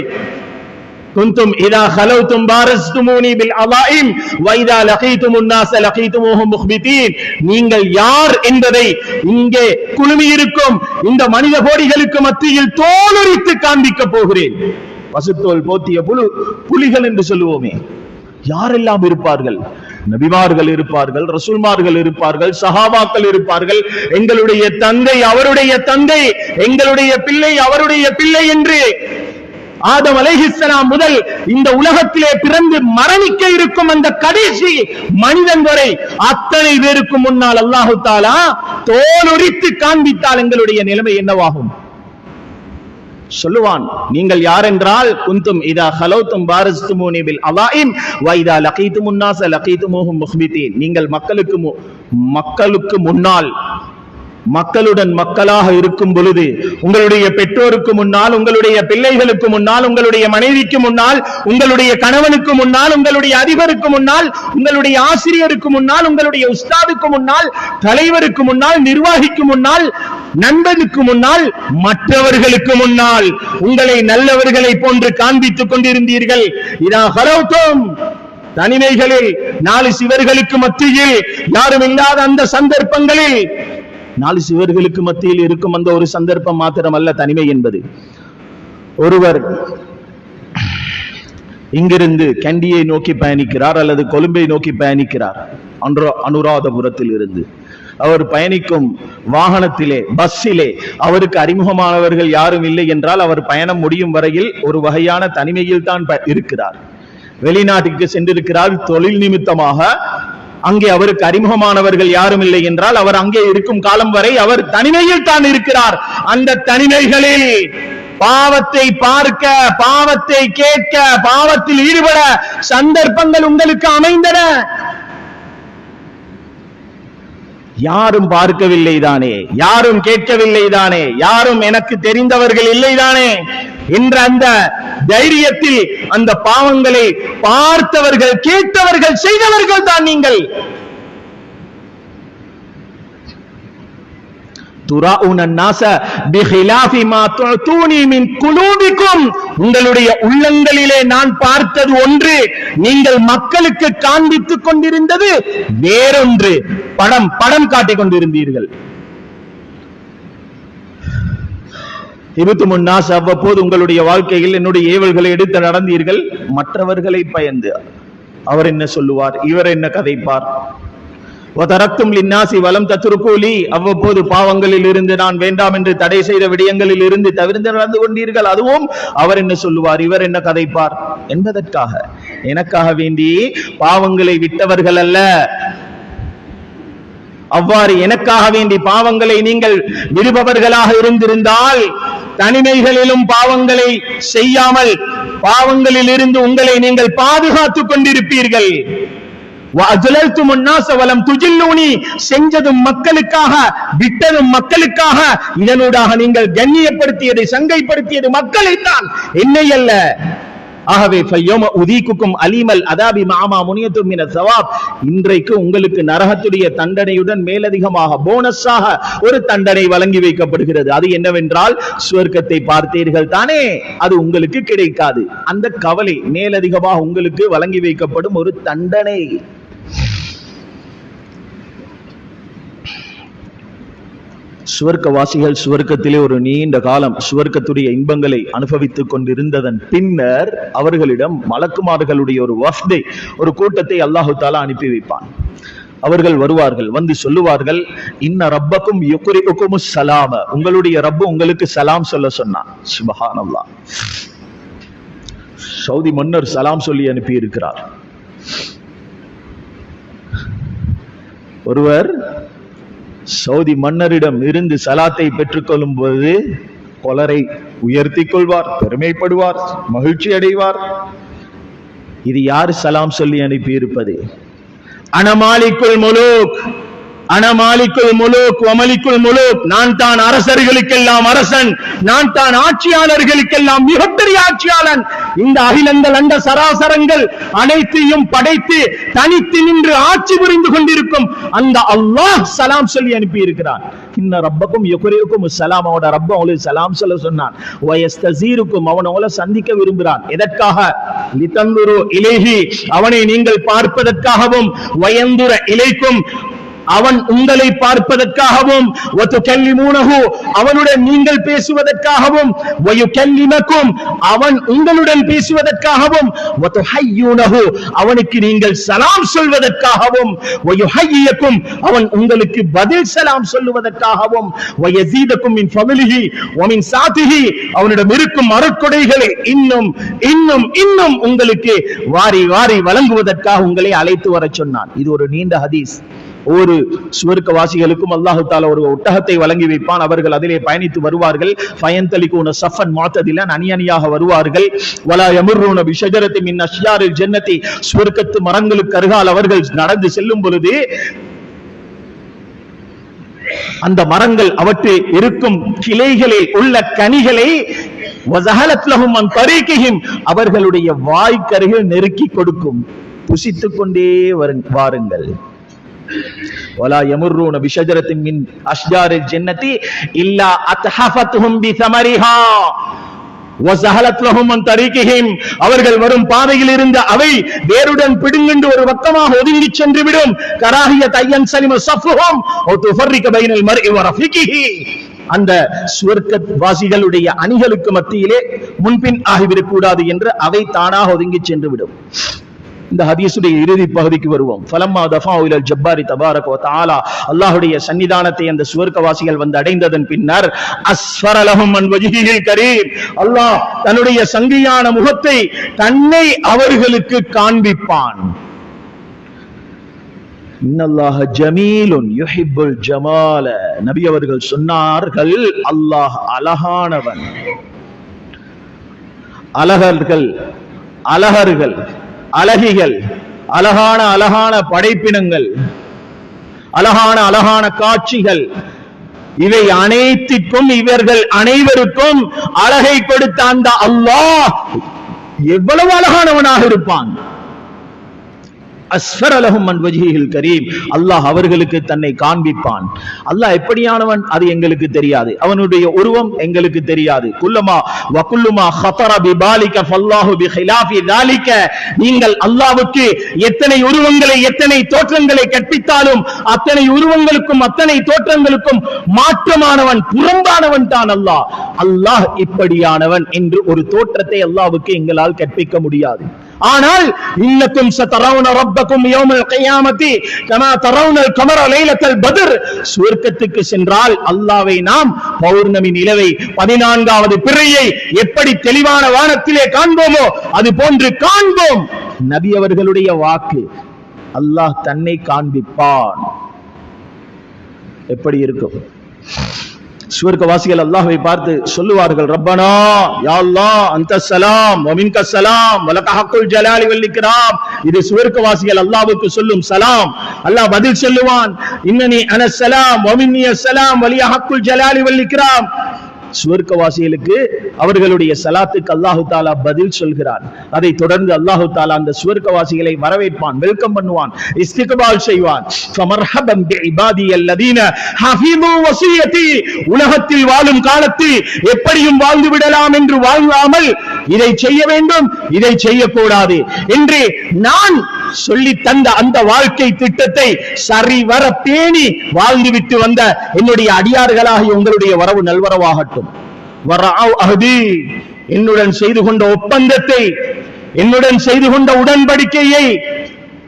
குந்தும் இதா ஹலௌதும் பாரஸ்துமூனி பில் அலாயிம் வ இதா லகீதுமுன் நாஸ லகீதுமுஹும் முக்பிதீன். நீங்கள் யார் என்பதை இங்கே குழுமி இருக்கும் இந்த மனித கோடிகளுக்கு மத்தியில் தோலுரித்து காண்பிக்க போகிறேன். பசுத்தோல் போத்திய புலிகள் என்று சொல்லுவோமே, யாரெல்லாம் இருப்பார்கள்? நபிமார்கள் இருப்பார்கள், ரசூல்மார்கள் இருப்பார்கள், சஹாபாக்கள் இருப்பார்கள். எங்களுடைய தந்தை அவருடைய தந்தை, எங்களுடைய பிள்ளை அவருடைய பிள்ளை என்று ஆதம் அலைஹிஸ்ஸலாம் முதல் இந்த உலகத்திலே பிறந்து மரணிக்க இருக்கும் அந்த கடைசி மனிதன் வரை அத்தனை பேருக்கு முன்னால் அல்லாஹ் தஆலா தோலுரித்து காண்பித்தால் எங்களுடைய நிலைமை என்னவாகும்? சொல்லுவான், நீங்கள் யார் என்றால் குந்தும் இதா ஹலௌதும் பாரஸ்துமூனி பில் அலாயிம் வ இதா லகீதுமுன் நாஸ லகீதுமுஹும் முக்பிதீன். நீங்கள் மக்களுக்கு முன்னால் மக்களுடன் மக்களாக இருக்கும் பொழுது, உங்களுடைய பெற்றோருக்கு முன்னால், உங்களுடைய பிள்ளைகளுக்கு முன்னால், உங்களுடைய மனைவிக்கு முன்னால், உங்களுடைய கணவனுக்கு முன்னால், உங்களுடைய அதிபருக்கு முன்னால், உங்களுடைய ஆசிரியருக்கு முன்னால், உங்களுடைய உஸ்தாதுக்கு முன்னால், தலைவருக்கு முன்னால், நிர்வாகிக்கு முன்னால், நண்பனுக்கு முன்னால், மற்றவர்களுக்கு முன்னால் உங்களை நல்லவர்களை போன்று காண்பித்துக் கொண்டிருந்தீர்கள். இதா ஹலௌதும், தனிமைகளில், 4 சிவர்களுக்கு மத்தியில், யாரும் இல்லாத அந்த சந்தர்ப்பங்களில், 4 சிவர்களுக்கு மத்தியில் இருக்கும் அந்த ஒரு சந்தர்ப்பம் மாத்திரமல்ல தனிமை என்பது. ஒருவர் இங்கிருந்து கண்டியை நோக்கி பயணிக்கிறார் அல்லது கொழும்பை நோக்கி பயணிக்கிறார். அனுராதபுரத்தில் இருந்து அவர் பயணிக்கும் வாகனத்திலே, பஸ்ஸிலே அவருக்கு அறிமுகமானவர்கள் யாரும் இல்லை என்றால் அவர் பயணம் முடியும் வரையில் ஒரு வகையான தனிமையில் தான் இருக்கிறார். வெளிநாட்டுக்கு சென்றிருக்கிறார் தொழில் நிமித்தமாக. அங்கே அவருக்கு அறிமுகமானவர்கள் யாரும் இல்லை என்றால் அவர் அங்கே இருக்கும் காலம் வரை அவர் தனிமையில் தான் இருக்கிறார். அந்த தனிமைகளில் பாவத்தை பார்க்க, பாவத்தை கேட்க, பாவத்தில் ஈடுபட சந்தர்ப்பங்கள் உங்களுக்கு அமைந்தன. யாரும் பார்க்கவில்லை தானே, யாரும் கேட்கவில்லை தானே, யாரும் எனக்கு தெரிந்தவர்கள் இல்லை தானே என்ற அந்த தைரியத்தில் அந்த பாவங்களை பார்த்தவர்கள், கேட்டவர்கள், செய்தவர்கள் தான் நீங்கள். உங்களுடைய உள்ளங்களிலே நான் பார்த்தது ஒன்று, நீங்கள் மக்களுக்கு காண்பித்துக் கொண்டிருந்தது வேறொன்று. படம் காட்டிக் கொண்டிருந்தீர்கள். முன்னாஸ், அவ்வப்போது உங்களுடைய வாழ்க்கையில் என்னுடைய ஏவல்களை எடுத்து நடந்தீர்கள், மற்றவர்களை பயந்து. அவர் என்ன சொல்லுவார், இவர் என்ன கதைப்பார். அவ்வப்போது பாவங்களில் இருந்து, நான் வேண்டாம் என்று தடை செய்த விடயங்களில் இருந்து தவிர்த்து நடந்து கொண்டீர்கள், அதுவும் அவர் என்ன சொல்லுவார், இவர் என்ன கதைப்பார் என்பதற்காக, எனக்காக வேண்டி பாவங்களை விட்டவர்கள் அல்ல. அவ்வாறு எனக்காக வேண்டி பாவங்களை நீங்கள் விடுபவர்களாக இருந்திருந்தால், தனிமைகளிலும் பாவங்களை செய்யாமல் பாவங்களில் இருந்து உங்களை நீங்கள் பாதுகாத்துக் கொண்டிருப்பீர்கள். செஞ்சதும் மக்களுக்காக, விட்டதும் மக்களுக்காக. இதனூடாக நீங்கள் கண்ணியப்படுத்தியது, சங்கைப்படுத்தியது மக்களைத்தான், என்னை அல்ல. ஆகவே இன்றைக்கு உங்களுக்கு நரகத்துடைய தண்டனையுடன் மேலதிகமாக போனஸாக ஒரு தண்டனை வழங்கி வைக்கப்படுகிறது. அது என்னவென்றால், சுவர்க்கத்தை பார்த்தீர்கள் தானே, அது உங்களுக்கு கிடைக்காது. அந்த கவலை மேலதிகமாக உங்களுக்கு வழங்கி வைக்கப்படும் ஒரு தண்டனை. சுவர்க்கவாசிகள் சுவர்க்கத்திலே ஒரு நீண்ட காலம் சுவர்க்கத்துடைய இன்பங்களை அனுபவித்துக் கொண்டிருந்ததன் பின்னர் அவர்களிடம் மலக்குமார்களுடைய ஒரு வஃப்தை, ஒரு கூட்டத்தை அல்லாஹு தஆலா அனுப்பி வைப்பான். அவர்கள் வருவார்கள், வந்து சொல்லுவார்கள், இன்ன ரப்பக்கும் யுக்ரிஉகுமுஸ் ஸலாம, உங்களுடைய ரப்பு உங்களுக்கு சலாம் சொல்ல சொன்னான். சுப்ஹானல்லாஹ். சவுதி மன்னர் சலாம் சொல்லி அனுப்பி இருக்கிறார். ஒருவர் சவுதி மன்னரிடம் இருந்து சலாத்தை பெற்றுக் கொள்ளும் போது கொலரை உயர்த்தி கொள்வார், பெருமைப்படுவார், மகிழ்ச்சி அடைவார். இது யார் சலாம் சொல்லி அனுப்பி இருப்பது? அனமாலிக்குல் முலூக், அனமாலிக்குல் முலூக் வமலிக்குல் முலூக், நான் தான் அரசர்களுக்கெல்லாம் அரசன், நான் தான் ஆட்சியாளர்களுக்கெல்லாம் மிகப்பெரிய ஆட்சியாளன். இந்த அகிலங்கள், அண்ட சராசரங்கள் அனைத்தையும் படைத்து தனித்து நின்று ஆட்சி புரிந்து கொண்டிருக்கும் அந்த அல்லாஹ் சலாம் சொல்லி அனுப்பி இருக்கிறான். இன்ன ரப்பக்கும் யுக்ரிஉக்கும் ஸலாம், அவனோட ரப்ப உங்களுக்கு சலாம் சொல்ல சொன்னான். வயஸ்தஸீருக்கும், அவன் உங்களை சந்திக்க விரும்புகிறான். எதற்காக? லிதந்துரு இலைஹி, அவனை நீங்கள் பார்ப்பதற்காகவும், வயந்துர இலைக்கும், அவன் உங்களை பார்ப்பதற்காகவும், வதுகல்லிமூனஹு, அவனுடன் நீங்கள் பேசுவதற்காகவும், வயுகல்லிமக்கும், அவன் உங்களுடன் பேசுவதற்காகவும், வதுஹய்யூனஹு, அவனுக்கு நீங்கள் சலாம் சொல்வதற்காகவும், வயுஹய்யியக்கும், அவன் உங்களுக்கு பதில் சலாம் சொல்லுவதற்காகவும், வயஸீதக்கும் மின் ஃபضலிஹி வமின் சாதிஹி, அவனிடம் இருக்கும் அருட்கொடைகளை இன்னும் இன்னும் இன்னும் உங்களுக்கு வாரி வாரி வழங்குவதற்காக உங்களை அழைத்து வர சொன்னான். இது ஒரு நீண்ட ஹதீஸ். ஒவ்வொரு சுவர்க்கவாசிகளுக்கும் அல்லாஹு தஆலா ஒரு ஒட்டகத்தை வழங்கி வைப்பான். அவர்கள் அதிலே பயணித்து வருவார்கள். ஃபயன்தலிகூன ஸஃபன் முஅ்ததிலன், அணி அணியாக வருவார்கள். வலா யமுர்ரூன பிஷஜரத்தின் மின் அஷ்யாரில் ஜன்னதி, சுவர்க்கத்து மரங்களுக்கு அருகால் அவர்கள் நடந்து செல்லும் பொழுது அந்த மரங்கள் அவற்றில் இருக்கும் கிளைகளில் உள்ள கனிகளை அவர்களுடைய வாய்க்கருகில் நெருக்கி கொடுக்கும். புசித்துக் கொண்டே வாருங்கள். ولا يمرون بشجرة من أشجار الجنة إلا أتحفتهم بثمرها وزهلت لهم من طريقهم. அவர்கள் வரும் பாதையில் இருந்த அவை வேருடன் பிடுங்கிண்டு ஒரு பக்கமாக ஒதுங்கி சென்று விடும். கராஹியத் ஐயன் சலிம சஃபுஹும் வ துஃபர்ரிக பைனல் மர்இ வ ரஃபிகிஹி. அந்த சுவர்க்க வாசிகளுடைய அணிகளுக்கு மத்தியிலே முன்பின் ஆகிவிடக் கூடாது என்று அவை தானாக ஒதுங்கி சென்று விடும். இந்த ஹதீஸுடைய இறுதி பகுதிக்கு வருவோம். ஃபலம்மா தஃபாஉ இலல் ஜப்பாரி தபாரக வ தஆலா, அல்லாஹ்வுடைய சன்னிதானத்தை அந்த சுவர்க்கவாசிகள் வந்து அடைந்ததன் பின்னர் அஸ்ஃபர லஹும் அன் வஜ்ஹில் கரீம், அல்லாஹ் தன்னுடைய சங்கையான முகத்தை தன்னை அவர்களுக்கு காண்பிப்பான். இன்னல்லாஹ ஜமீலுன் யுஹிப்புல் ஜமால, நபி அவர்கள் சொன்னார்கள், அல்லாஹ் அழகானவன். அழகர்கள் அழகிகள், அழகான படைப்பினங்கள், அழகான காட்சிகள், இவை அனைத்திற்கும் இவர்கள் அனைவருக்கும் அழகை கொடுத்த அந்த அல்லாஹ் எவ்வளவு அழகானவனாக இருப்பான். அஸ்ஃபர லஹும் அன் வஜ்ஹில் கரீம், அல்லாஹ் அவர்களுக்கு தன்னை காண்பிப்பான். அல்லாஹ் எப்படியானவன் அது எங்களுக்கு தெரியாது, அவனுடைய உருவம் எங்களுக்கு தெரியாது. குல்லமா வ குல்லுமா ஹதர பிபாலிக ஃபல்லாஹு பிகிலாஃபி ذلك, நீங்கள் அல்லாஹ்வுக்கு எத்தனை உருவங்களை எத்தனை தோற்றங்களை கற்பித்தாலும் அத்தனை உருவங்களுக்கும் அத்தனை தோற்றங்களுக்கும் மாற்றமானவன், புறம்பானவன் தான் அல்லாஹ். அல்லாஹ் இப்படியானவன் என்று ஒரு தோற்றத்தை அல்லாஹ்வுக்கு எங்களால் கற்பிக்க முடியாது. ஆனால் இன்னக்கும் சதரவுன ரப்பக்கும் யௌமல் கியாமத்தி கமா தரவுனல் கமர லைலத்தல் பத்ர், சுவர்க்கத்துக்கு சென்றால் அல்லாஹ்வை நாம் பௌர்ணமி நிலவை 14வது பிறையை எப்படி தெளிவான வானத்திலே காண்போமோ அது போன்று காண்போம். நபி அவர்களுடைய வாக்கு, அல்லாஹ் தன்னை காண்பிப்பான். எப்படி இருக்கும்? சுவர்க்கவாசிகள் அல்லாஹ்வை பார்த்து சொல்லுவார்கள், ரப்பனா யா அல்லாஹ் அன்தஸ் ஸலாம் வ மின்கஸ் ஸலாம் வ லக ஹக்குல் ஜலாலி வல் இக்ராம். இது சுவர்க்கவாசிகள் அல்லாஹ்வுக்கு சொல்லும் சலாம். அல்லாஹ் பதில் சொல்லுவான், இன்னனி அனஸ் ஸலாம் வ மின்னி ஸலாம் வ லிய ஹக்குல் ஜலாலி வல் இக்ராம். சுவர்க்கவாசிகளுக்கு அவர்களுடைய சலாத்துக்கு அல்லாஹு தாலா பதில் சொல்கிறான். அதை தொடர்ந்து அல்லாஹு தாலா அந்த சுவர்க்கவாசிகளை வரவேற்பான், வெல்கம் பண்ணுவான், இஸ்திக்பால் செய்வான். ஃபமர்ஹபன் பிஇபாதி அல்லதீன ஹஃபிது வஸியதி, உலகத்தில் வாழும் காலத்தில் எப்படியும் வாழ்ந்து விடலாம் என்று வாழாமல் இதை செய்ய வேண்டும் இதை செய்யக்கூடாது என்று நான் சொல்லி தந்த அந்த வாழ்க்கை திட்டத்தை சரிவர பேணி வாழ்ந்துவிட்டு வந்த என்னுடைய அடியார்களாகி உங்களுடைய வரவு நல்வரவாகட்டும். என்னுடன் செய்து கொண்ட ஒப்பந்தத்தை, என்னுடன் செய்து கொண்ட உடன்படிக்கையை,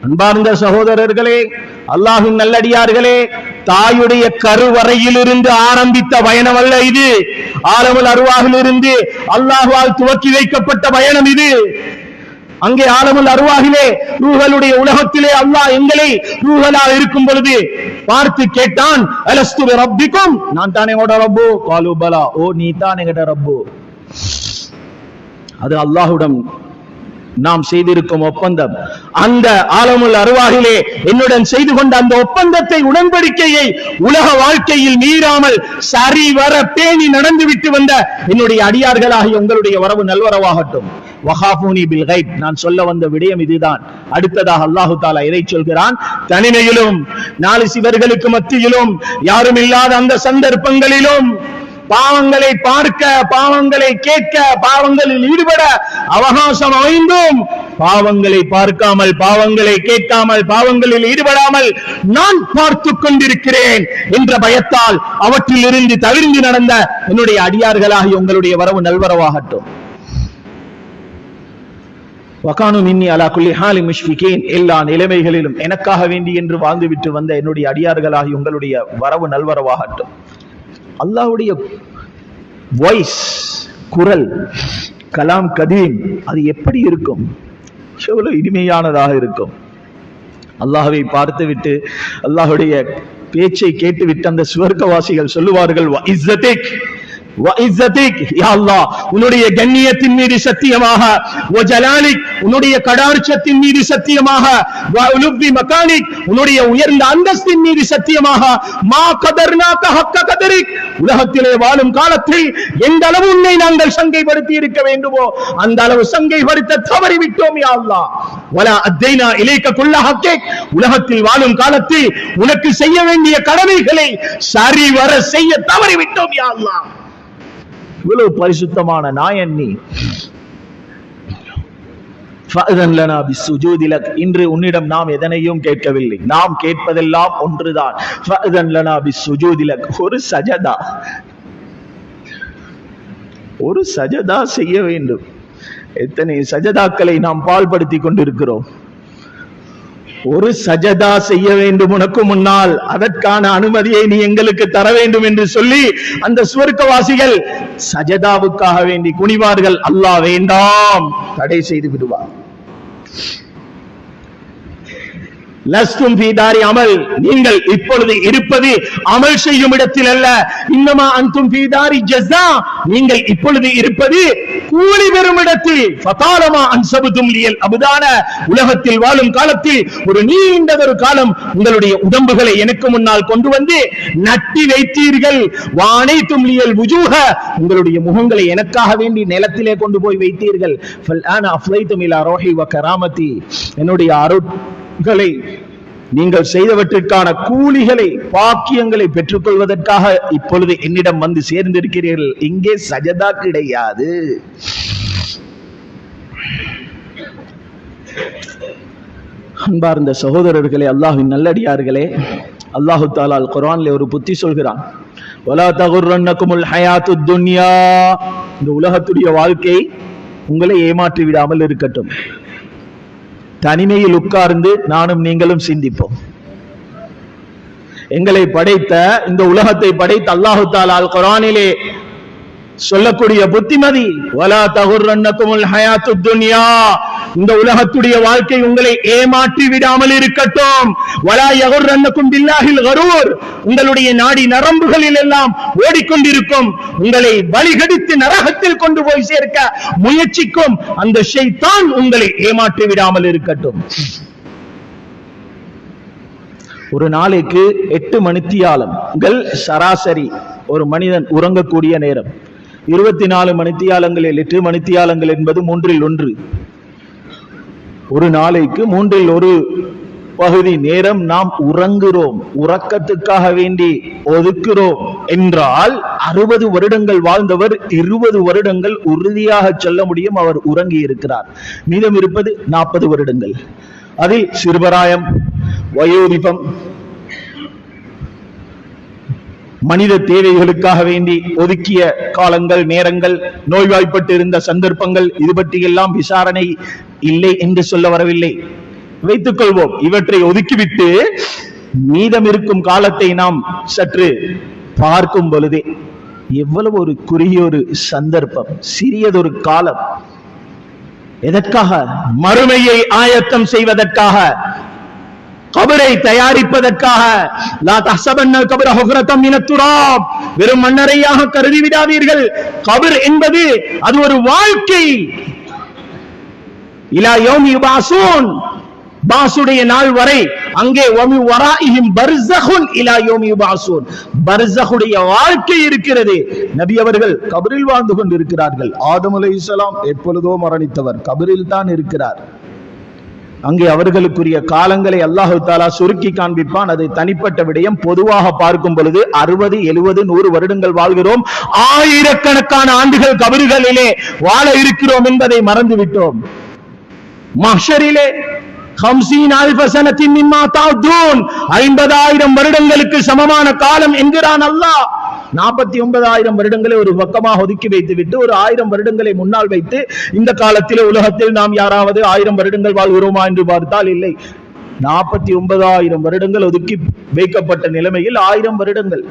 அன்பார்ந்த சகோதரர்களே, அல்லாஹ்வின் நல்லடியார்களே, தாயுடைய கருவறையிலிருந்து ஆரம்பித்த பயணம் அல்ல இது. ஆலமுல் அர்வாஹிலிருந்து அல்லாஹ்வால் துவக்கி வைக்கப்பட்ட பயணம் இது. அங்கே ஆலமுல் அர்வாஹிலே ரூஹலுடைய உலகத்திலே அல்லாஹ் எங்களை ரூஹலாக இருக்கும் பொழுது பார்த்து கேட்டான், அலஸ்து பிரப்பிக்கும், நான் தானே உங்களோட ரப்பு? காலு பலா, ஓ நீ தான் எங்கட ரப்பு. அது அல்லாஹ்வுடன் நாம் செய்திருக்கும் ஒப்பந்தம். அந்த ஆலமுல் அர்வாஹிலே என்னுடன் செய்து கொண்ட அந்த ஒப்பந்தத்தை, உடன்படிக்கையை உலக வாழ்க்கையில் மீறாமல் சரிவர பேணி நடந்துவிட்டு வந்த என்னுடைய அடியார்களாகிய உங்களுடைய வரவு நல்வரவாகட்டும். வஹாஃபூனி பில் கைப், நான் சொல்ல வந்த விடயம் இதுதான். அடுத்ததாக அல்லாஹு தாலா எதை சொல்கிறான்? தனிமையிலும் நாலு சிவர்களுக்கு மத்தியிலும் யாரும் இல்லாத அந்த சந்தர்ப்பங்களிலும் பாவங்களை பார்க்க, பாவங்களை கேட்க, பாவங்களில் ஈடுபட அவகாசம் அமைந்தும் பாவங்களை பார்க்காமல், பாவங்களை கேட்காமல், பாவங்களில் ஈடுபடாமல் நான் பார்த்து கொண்டிருக்கிறேன் என்ற பயத்தால் அவற்றில் இருந்து தவிர்ந்து நடந்த என்னுடைய அடியார்களாகி உங்களுடைய வரவு நல்வரவாகட்டும். வகானு மின்னி அலா குல்லி ஹாலி முஷ்ஃபிகீன், எல்லா நிலைமைகளிலும் எனக்காக வேண்டி என்று வாழ்ந்துவிட்டு வந்த என்னுடைய அடியார்களாகி உங்களுடைய வரவு நல்வரவாகட்டும். அல்லாஹ்வுடைய வாய்ஸ், குரல், கலாம் கதீம், அது எப்படி இருக்கும்? எவ்வளவு இனிமையானதாக இருக்கும். அல்லாஹ்வை பார்த்துவிட்டு அல்லாஹ்வுடைய பேச்சை கேட்டுவிட்டு அந்த சுவர்க்கவாசிகள் சொல்லுவார்கள், இஸ்ஸதிக், உன்னுடைய கண்ணியத்தின் மீது சத்தியமாக, உன்னுடைய கடாட்சத்தின் மீது சத்தியமாக, உன்னுடைய உயர்ந்த அந்தஸ்தின் மீது சத்தியமாக, உலகத்திலே வாழும் காலத்தில் எந்த அளவு உன்னை நாங்கள் சங்கைப்படுத்தி இருக்க வேண்டுமோ அந்த அளவு சங்கைப்படுத்த தவறிவிட்டோம் யா அல்லாஹ். வலா அத்தைனா இலைக்க குல்ல ஹக்கிக், உலகத்தில் வாழும் காலத்தில் உனக்கு செய்ய வேண்டிய கடமைகளை சரிவர செய்ய தவறிவிட்டோம் யா அல்லாஹ். இவ்வளவு பரிசுத்தமான நாயன் நீ. இன்று உன்னிடம் நாம் எதனையும் கேட்கவில்லை, நாம் கேட்பதெல்லாம் ஒன்றுதான். ஒரு சஜதா செய்ய வேண்டும். எத்தனை சஜதாக்களை நாம் பால்படுத்தி கொண்டிருக்கிறோம். ஒரு சஜதா செய்ய வேண்டும் உனக்கு முன்னால், அதற்கான அனுமதியை நீ எங்களுக்கு தர வேண்டும் என்று சொல்லி அந்த சுவர்க்கவாசிகள் சஜதாவுக்காக வேண்டி குனிவார்கள். அல்லாஹ் வேண்டாம், தடை செய்து விடுவார். லஸ்தும் ஃபீ தாரி அமல், நீங்கள் இப்பொழுது இருப்பது அமல் செய்யும் இடத்தில் அல்ல. இன்னமா அன்தும் ஃபீ தாரி ஜஸா, நீங்கள் இப்பொழுது இருப்பது கூலி பெறும் இடத்தில். ஃபதாலமா அன்சபதும் லியல் அபதான, உலகத்தில் வாழும் காலத்தில் ஒரு நீண்டதொரு காலம் உங்களுடைய உடம்புகளை எனக்கு முன்னால் கொண்டு வந்து நட்டி வைத்தீர்கள். வானைத்தும் லியல் வுஜூஹ, உங்களுடைய முகங்களை எனக்காக வேண்டி நிலத்திலே கொண்டு போய் வைத்தீர்கள். ஃபல்ஆன அஃப்லைதும் இலா ரூஹி வ கராமதி, என்னுடைய அருட்களை நீங்கள் செய்தவற்றிற்கான கூலிகளை பாக்கியங்களை பெற்றுக் கொள்வதற்காக இப்பொழுது என்னிடம் வந்து சேர்ந்திருக்கிறீர்கள். இங்கே சஜதா கிடையாது. அன்பார்ந்த சகோதரர்களே, அல்லாஹ்வின் நல்லடியார்களே, அல்லாஹு தஆலா அல் குர்ஆனிலே ஒரு புத்தி சொல்கிறான். வலா தகுர்ரன்னகுமுல் ஹயாத்துத் துன்யா, இந்த உலகத்துடைய வாழ்க்கை உங்களை ஏமாற்றி விடாமல் இருக்கட்டும். தனிமையில் உட்கார்ந்து நானும் நீங்களும் சிந்திப்போம். எங்களை படைத்த, இந்த உலகத்தை படைத்த அல்லாஹு தஆலா அல் குர்ஆனிலே சொல்லக்கூடிய புத்திமதி, வலா தகுர்ரன்னகுமுல் ஹயாத்துத் துன்யா, இந்த உலகத்துடைய வாழ்க்கை உங்களை ஏமாற்றி விடாமல் இருக்கட்டும். வலா யகுர்ரன்னகும் பில்லாஹில் கரூர், உங்களுடைய நாடி நரம்புகளில் எல்லாம் ஓடிக்கொண்டிருக்கும், உங்களை வழிகடித்து நரகத்தில் கொண்டு போய் சேர்க்க முயற்சிக்கும் அந்த ஷைத்தான் உங்களை ஏமாற்றி விடாமல் இருக்கட்டும். ஒரு நாளைக்கு 8 மணித்தியாலங்கள் சராசரி ஒரு மனிதன் உறங்கக்கூடிய நேரம். 24 மணித்தியாலங்களில் 8 மணித்தியாலங்கள் என்பது 1/3. ஒரு நாளைக்கு 1/3 பகுதி நேரம் நாம் உறங்குகிறோம், உறக்கத்துக்காக வேண்டி ஒதுக்குகிறோம் என்றால் 60 வருடங்கள் வாழ்ந்தவர் 20 வருடங்கள் உறுதியாக சொல்ல முடியும் அவர் உறங்கி இருக்கிறார். மீதம் இருப்பது 40 வருடங்கள். அதில் சிறுபராயம், வயோதிபம், மனித தேவைகளுக்காக வேண்டி ஒதுக்கிய காலங்கள், நேரங்கள், நோய்வாய்ப்பட்டு இருந்த சந்தர்ப்பங்கள், இது பற்றி எல்லாம் விசாரணை இல்லை என்று சொல்ல வரவில்லை. வைத்துக் கொள்வோம். இவற்றை ஒதுக்கிவிட்டு மீதம் இருக்கும் காலத்தை நாம் சற்று பார்க்கும் பொழுதே எவ்வளவு ஒரு குறுகிய ஒரு சந்தர்ப்பம், சிறியதொரு காலம். எதற்காக? மறுமையை ஆயத்தம் செய்வதற்காக, கபரை தயாரிப்பதற்காக. லா தஹ்சபன்னல் கபர ஹுக்ரதம் மினத் துராப், வெறும் மண்ணறையாக கருதி விடாதீர்கள். கபர் என்பது அது ஒரு வாழ்க்கை. இலா யௌமி யுபாஸூன், பாசுடைய நாள் வரை அங்கே வமி வராஇஹிம் பர்ஸஹுன் இலா யௌமி யுபாஸூன், பர்ஸஹுடைய வாழ்க்கை இருக்கிறது. நபி அவர்கள் கபரில் வாழ்ந்து கொண்டிருக்கிறார்கள். ஆதம் அலைஹிஸ்ஸலாம் எப்பொழுதோ மரணித்தவர், கபரில் தான் இருக்கிறார். அங்கே அவர்களுக்குரிய காலங்களை அல்லாஹு தஆலா சுருக்கி காண்பிப்பான். அது தனிப்பட்ட விடயம். பொதுவாக பார்க்கும் பொழுது 60, 70, 100 வருடங்கள் வாழ்கிறோம். ஆயிரக்கணக்கான ஆண்டுகள் கபறுகளிலே வாழ இருக்கிறோம் என்பதை மறந்துவிட்டோம். மஹ்ஷரிலே 50,000 சனத்தின் மிம்மா தஅதுன், 50,000 வருடங்களுக்கு சமமான காலம் என்கிறான் அல்லாஹ். 49,000 வருடங்களை ஒரு பக்கமாக ஒதுக்கி வைத்துவிட்டு ஒரு 1000 வருடங்களை முன்னால் வைத்து இந்த காலத்திலே உலகத்தில் நாம் யாராவது 1000 வருடங்கள் வாழ்கிறோமா என்று பார்த்தால் இல்லை. 49,000 வருடங்கள் ஒதுக்கி வைக்கப்பட்ட நிலைமையில் 1000 வருடங்கள்,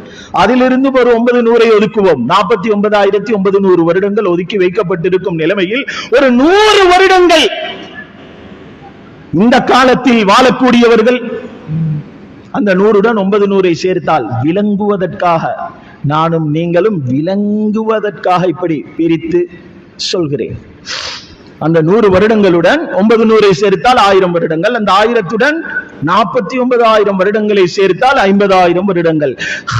அதிலிருந்து ஒரு 900 ஒதுக்குவோம். 49,900 வருடங்கள் ஒதுக்கி வைக்கப்பட்டிருக்கும் நிலைமையில் ஒரு 100 வருடங்கள் இந்த காலத்தில் வாழக்கூடியவர்கள், அந்த 100 உடன் 900 சேர்த்தால் விளங்குவதற்காக நானும் நீங்களும் விளங்குவதற்காக இப்படி பிரித்து சொல்கிறேன். அந்த 100 வருடங்களுடன் 900 சேர்த்தால் 1000 வருடங்கள், அந்த 1000-துடன் 49,000 வருடங்களை சேர்த்தால் 50,000 வருடங்கள்.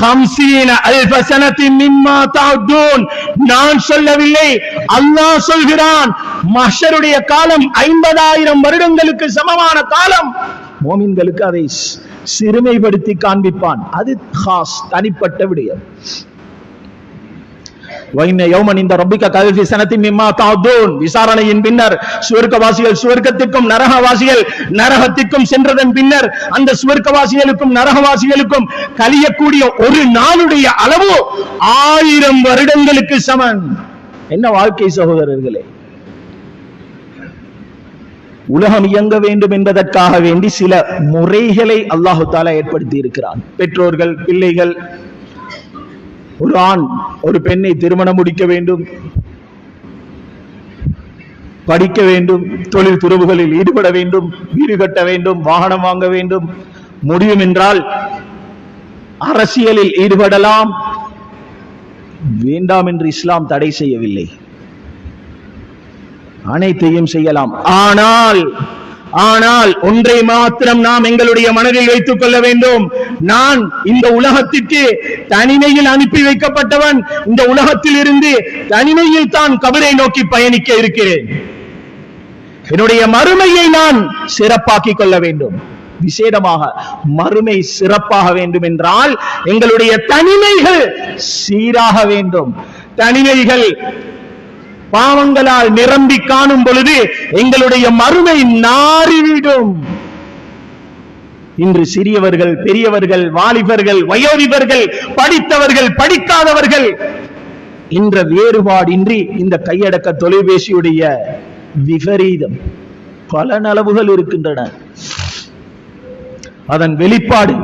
50,000 சனத்தின் மிம்மா தஅதுன். நான் சொல்லவில்லை, அல்லாஹ் சொல்கிறான். மஹ்ஷருடைய காலம் 50,000 வருடங்களுக்கு சமமான காலம். மோமின்களுக்கு அதை சிறுமைப்படுத்தி காண்பிப்பான். அது காஸ், தனிப்பட்ட விடயம். விசாரணையின் பின்னர் சுவர்க்கவாசிகள் சுவர்க்கத்திற்கும் நரகவாசிகள் நரகத்திற்கும் சென்றதன் பின்னர் அந்த சுவர்க்கவாசிகளுக்கும் நரகவாசிகளுக்கும் கழியக்கூடிய ஒரு நாளுடைய அளவு 1000 வருடங்களுக்கு சமன். என்ன வாழ்க்கை சகோதரர்களே! உலகம் இயங்க வேண்டும் என்பதற்காக வேண்டி சில முறைகளை அல்லாஹு தஆலா ஏற்படுத்தி இருக்கிறான். பெற்றோர்கள், பிள்ளைகள், ஒரு ஆண் ஒரு பெண்ணை திருமணம் முடிக்க வேண்டும், படிக்க வேண்டும், தொழில் துறவுகளில் ஈடுபட வேண்டும், வீடு கட்ட வேண்டும், வாகனம் வாங்க வேண்டும், முடியும் என்றால் அரசியலில் ஈடுபடலாம். வேண்டாம் என்று இஸ்லாம் தடை செய்யவில்லை, அனைத்தையும் செய்யலாம். ஆனால் ஒன்றை மாத்திரம் நாம் எங்களுடைய மனதில் வைத்துக் கொள்ள வேண்டும். நான் இந்த உலகத்திற்கு தனிமையில் அனுப்பி வைக்கப்பட்டவன். இந்த உலகத்தில் இருந்து தனிமையில் தான் கபரை நோக்கி பயணிக்க இருக்கிறேன். என்னுடைய மறுமையை நான் சிறப்பாக்கிக் கொள்ள வேண்டும். விசேடமாக மறுமை சிறப்பாக வேண்டும் என்றால் எங்களுடைய தனிமைகள் சீராக வேண்டும். தனிமைகள் பாவங்களால் நிரம்பி காணும் பொழுது எங்களுடைய மறுமை நாறிவிடும். இன்று சிறியவர்கள், பெரியவர்கள், வாலிபர்கள், வயோதிபர்கள், படித்தவர்கள், படிக்காதவர்கள் என்ற வேறுபாடின்றி இந்த கையடக்க தொலைபேசியுடைய விபரீதம் பல நலவுகள் இருக்கின்றன. அதன் வெளிப்பாடு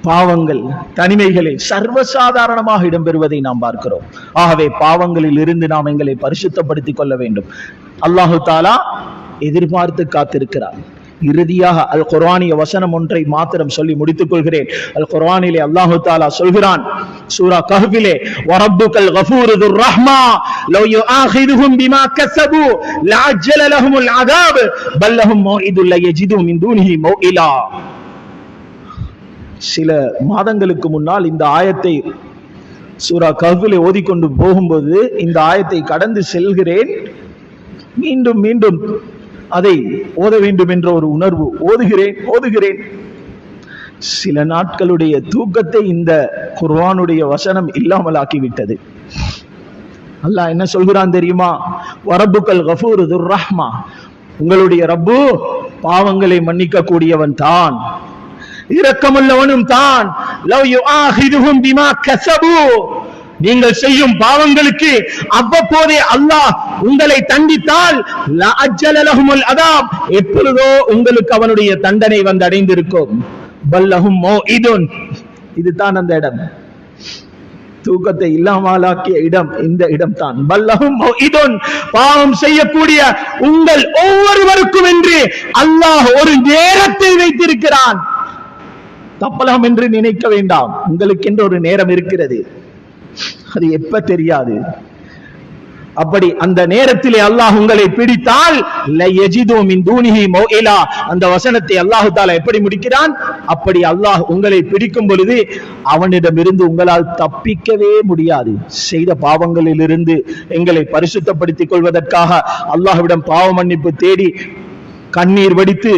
பாவங்கள், தனிமைகளில் சர்வசாதாரணமாக இடம்பெறுவதை நாம் பார்க்கிறோம். ஆகவே பாவங்களில் இருந்து நாம் எங்களை பரிசுத்தப்படுத்திக் கொள்ள வேண்டும். அல்லாஹு தஆலா எதிர்பார்த்து காத்திருக்கிறார். இறுதியாக அல் குர்ஆனிய வசனம் ஒன்றை மாத்திரம் சொல்லி முடித்துக் கொள்கிறேன். அல் குர்ஆனிலே அல்லாஹு தஆலா சொல்கிறான், சூரா கஹ்ஃபிலே, வரப்புக்கல் கஃபூரு துர் ரஹ்மா லவ் யுஆஹிதுஹும் பிமா கஸபு லஅஜ்ஜல லஹுமுல் அஸாப் பல் லஹும் மௌஇதுல் யஜிது மின் தூனிஹி மௌஇலா. சில மாதங்களுக்கு முன்னால் இந்த ஆயத்தை சூரா கஹ்ஃபிலே ஓதிக்கொண்டு போகும்போது இந்த ஆயத்தை கடந்து செல்கிறேன். மீண்டும் மீண்டும் அதை ஓத வேண்டும் என்ற ஒரு உணர்வு. ஓதுகிறேன். சில நாட்களுடைய தூக்கத்தை இந்த குர்ஆனுடைய வசனம் இல்லாமல் ஆக்கிவிட்டது. அல்லாஹ் என்ன சொல்கிறான் தெரியுமா? வரப்புக்கல் கஃபூரு துர் ரஹ்மா. உங்களுடைய ரப்பு பாவங்களை மன்னிக்க கூடியவன் தான், இரக்கமுள்ளவனும் தான். லவ் யுஆஹிதுஹும் பிமா கஸபு. நீங்கள் செய்யும் பாவங்களுக்கு அவ்வப்போதே அல்லாஹ் உங்களை தண்டித்தால் லஅஜ்ஜல லஹுமுல் அஸாப், எப்பொழுதோ உங்களுக்கு அவனுடைய தண்டனை வந்து அடைந்திருக்கும். பல்லஹும் மௌஇதுன். இதுதான் அந்த இடம். தூக்கத்தை இல்லாமலாக்கிய இடம் இந்த இடம் தான். பல்லஹும் மௌஇதுன். பாவம் செய்யக்கூடிய உங்கள் ஒவ்வொருவருக்கும் என்று அல்லாஹ் ஒரு நேரத்தை வைத்திருக்கிறான். தப்பலாம் என்று நினைக்க வேண்டாம். உங்களுக்கு என்று ஒரு நேரம் இருக்கிறது, அது எப்ப தெரியாது. அப்படி அந்த நேரத்திலே அல்லாஹ் உங்களை பிடித்தால் லயஜிது மின் தூனிஹி மௌஇலா. அந்த வசனத்தை அல்லாஹ் தஆலா எப்படி முடிக்கிறான்? அப்படி அல்லாஹ் உங்களை பிடிக்கும் பொழுது அவனிடமிருந்து உங்களால் தப்பிக்கவே முடியாது. செய்த பாவங்களில் இருந்து எங்களை பரிசுத்தப்படுத்திக் கொள்வதற்காக அல்லாஹ்விடம் பாவ மன்னிப்பு தேடி கண்ணீர் வடித்து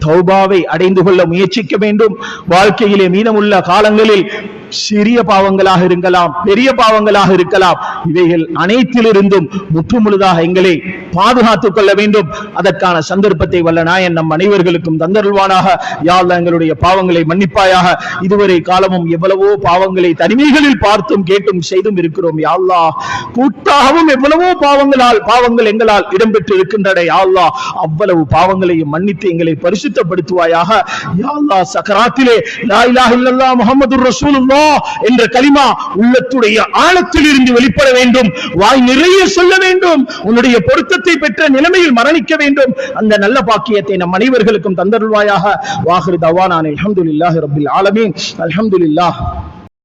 தௌபாவை அடைந்து கொள்ள முயற்சிக்க வேண்டும். வாழ்க்கையிலே மீதமுள்ள காலங்களில் சிறிய பாவங்களாக இருக்கலாம், பெரிய பாவங்களாக இருக்கலாம், இவைகள் அனைத்திலிருந்தும் முற்றுமுழுதாக எங்களை பாதுகாத்துக் கொள்ள வேண்டும். அதற்கான சந்தர்ப்பத்தை வல்ல நாயன் நம் அனைவர்களுக்கும் தந்தருள்வானாக. யா அல்லாஹ், எங்களுடைய பாவங்களை மன்னிப்பாயாக. இதுவரை காலமும் எவ்வளவோ பாவங்களை தனிமைகளில் பார்த்தும் கேட்டும் செய்தும் இருக்கிறோம். யா அல்லாஹ், கூட்டாகவும் எவ்வளவோ பாவங்கள் எங்களால் இடம்பெற்று இருக்கின்றன. யா அல்லாஹ், அவ்வளவு பாவங்களையும் மன்னித்து எங்களை பரிசுத்தப்படுத்துவாயாக. யா அல்லாஹ், சக்கராத்திலே லா இலாஹ இல்லல்லாஹ் முஹம்மதுர் ரசூலுல்லாஹ் என்ற கலிமா உள்ளத்துடைய ஆழத்தில் இருந்து வெளிப்பட வேண்டும். வாய் நிறைய சொல்ல வேண்டும். உன்னுடைய பொருத்தத்தை பெற்ற நிலைமையில் மரணிக்க வேண்டும். அந்த நல்ல பாக்கியத்தை நம் அனைவர்களுக்கும் தந்தருள்வாயாக. வாஹிரு தவானா அல்ஹம்துலில்லாஹி ரப்பில் ஆலமீன். அல்ஹம்துலில்லாஹ்.